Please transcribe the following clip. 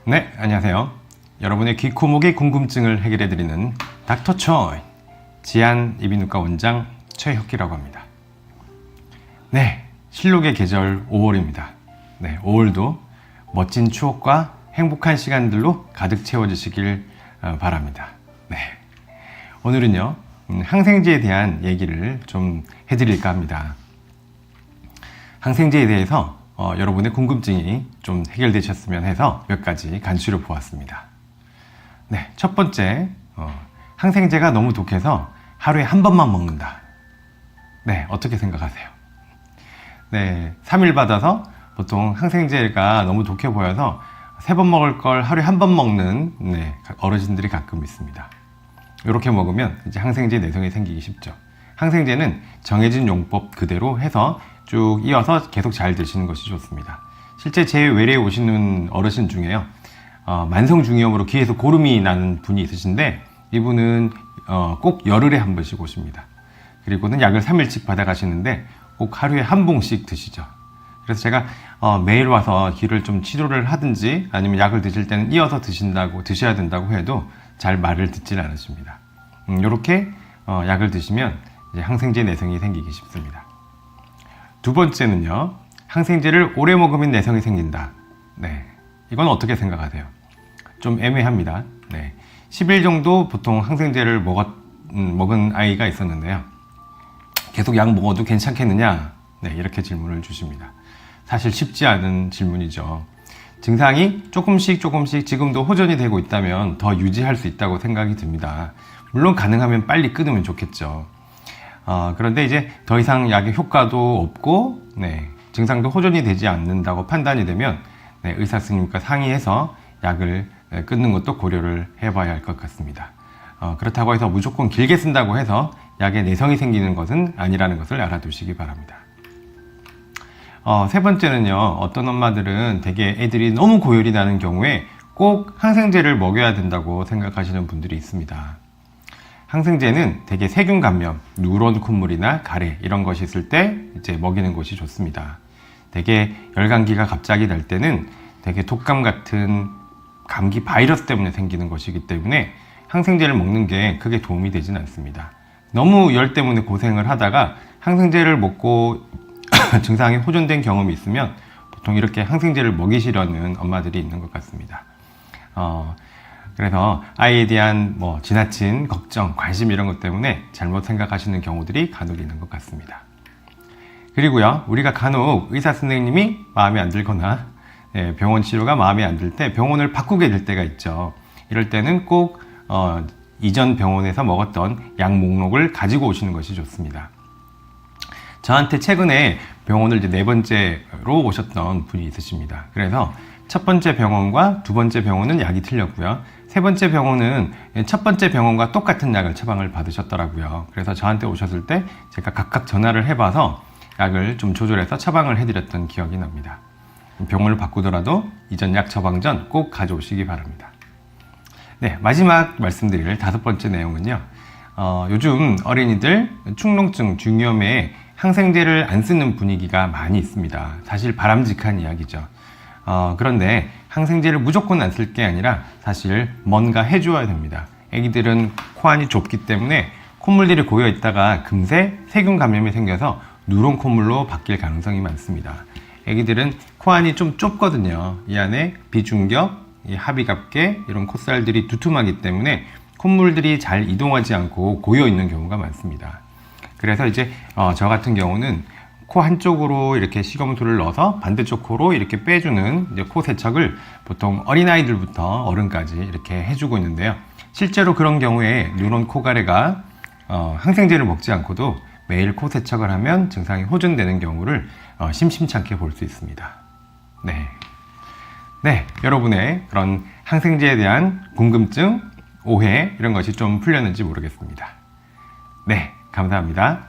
네, 안녕하세요. 여러분의 귀, 코, 목의 궁금증을 해결해드리는 닥터 초이 지안 이비인후과 원장 최혁기라고 합니다. 네, 실록의 계절 5월입니다. 네, 5월도 멋진 추억과 행복한 시간들로 가득 채워지시길 바랍니다. 네, 오늘은요, 항생제에 대한 얘기를 좀 해드릴까 합니다. 항생제에 대해서 여러분의 궁금증이 좀 해결되셨으면 해서 몇 가지 간추려 보았습니다. 네, 첫 번째, 항생제가 너무 독해서 하루에 한 번만 먹는다. 네, 어떻게 생각하세요? 네, 3일 받아서 보통 항생제가 너무 독해 보여서 3번 먹을 걸 하루에 한 번 먹는 어르신들이 가끔 있습니다. 이렇게 먹으면 이제 항생제 내성이 생기기 쉽죠. 항생제는 정해진 용법 그대로 해서 쭉 이어서 계속 잘 드시는 것이 좋습니다. 실제 제 외래에 오시는 어르신 중에요, 만성 중이염으로 귀에서 고름이 나는 분이 있으신데 이분은 꼭 열흘에 한 번씩 오십니다. 그리고는 약을 3일씩 받아가시는데 꼭 하루에 한 봉씩 드시죠. 그래서 제가 매일 와서 귀를 좀 치료를 하든지 아니면 약을 드실 때는 이어서 드셔야 된다고 해도 잘 말을 듣질 않으십니다. 이렇게 약을 드시면 이제 항생제 내성이 생기기 쉽습니다. 두 번째는요, 항생제를 오래 먹으면 내성이 생긴다. 네, 이건 어떻게 생각하세요? 좀 애매합니다. 네, 10일 정도 보통 항생제를 먹은 아이가 있었는데요. 계속 약 먹어도 괜찮겠느냐? 네, 이렇게 질문을 주십니다. 사실 쉽지 않은 질문이죠. 증상이 조금씩 지금도 호전이 되고 있다면 더 유지할 수 있다고 생각이 듭니다. 물론 가능하면 빨리 끊으면 좋겠죠. 그런데 이제 더 이상 약의 효과도 없고, 증상도 호전이 되지 않는다고 판단이 되면 의사 선생님과 상의해서 약을 끊는 것도 고려를 해봐야 할 것 같습니다. 그렇다고 해서 무조건 길게 쓴다고 해서 약에 내성이 생기는 것은 아니라는 것을 알아두시기 바랍니다. 세 번째는요, 어떤 엄마들은 되게 애들이 너무 고열이 나는 경우에 꼭 항생제를 먹여야 된다고 생각하시는 분들이 있습니다. 항생제는 대개 세균 감염, 누런 콧물이나 가래 이런 것이 있을 때 이제 먹이는 것이 좋습니다. 대개 열감기가 갑자기 날 때는 대개 독감 같은 감기 바이러스 때문에 생기는 것이기 때문에 항생제를 먹는 게 크게 도움이 되진 않습니다. 너무 열 때문에 고생을 하다가 항생제를 먹고 증상이 호전된 경험이 있으면 보통 이렇게 항생제를 먹이시려는 엄마들이 있는 것 같습니다. 그래서 아이에 대한 지나친 걱정, 관심 이런 것 때문에 잘못 생각하시는 경우들이 간혹 있는 것 같습니다. 그리고요, 우리가 간혹 의사 선생님이 마음에 안 들거나 병원 치료가 마음에 안 들 때 병원을 바꾸게 될 때가 있죠. 이럴 때는 꼭 이전 병원에서 먹었던 약 목록을 가지고 오시는 것이 좋습니다. 저한테 최근에 병원을 이제 4번째로 오셨던 분이 있으십니다. 그래서 첫 번째 병원과 두 번째 병원은 약이 틀렸고요. 세 번째 병원은 첫 번째 병원과 똑같은 약을 처방을 받으셨더라고요. 그래서 저한테 오셨을 때 제가 각각 전화를 해봐서 약을 좀 조절해서 처방을 해드렸던 기억이 납니다. 병원을 바꾸더라도 이전 약 처방 전 꼭 가져오시기 바랍니다. 네, 마지막 말씀드릴 5번째 내용은요, 요즘 어린이들 축농증, 중이염에 항생제를 안 쓰는 분위기가 많이 있습니다. 사실 바람직한 이야기죠. 그런데 항생제를 무조건 안 쓸 게 아니라 사실 뭔가 해줘야 됩니다. 애기들은 코안이 좁기 때문에 콧물들이 고여 있다가 금세 세균 감염이 생겨서 누런 콧물로 바뀔 가능성이 많습니다. 애기들은 코안이 좀 좁거든요. 이 안에 비중격, 이 합의갑계 이런 콧살들이 두툼하기 때문에 콧물들이 잘 이동하지 않고 고여 있는 경우가 많습니다. 그래서 이제 저 같은 경우는 코 한쪽으로 이렇게 식염수를 넣어서 반대쪽 코로 이렇게 빼주는 이제 코 세척을 보통 어린아이들부터 어른까지 이렇게 해주고 있는데요. 실제로 그런 경우에 누런 코가래가 항생제를 먹지 않고도 매일 코 세척을 하면 증상이 호전되는 경우를 심심찮게 볼 수 있습니다. 네, 여러분의 그런 항생제에 대한 궁금증, 오해 이런 것이 좀 풀렸는지 모르겠습니다. 네, 감사합니다.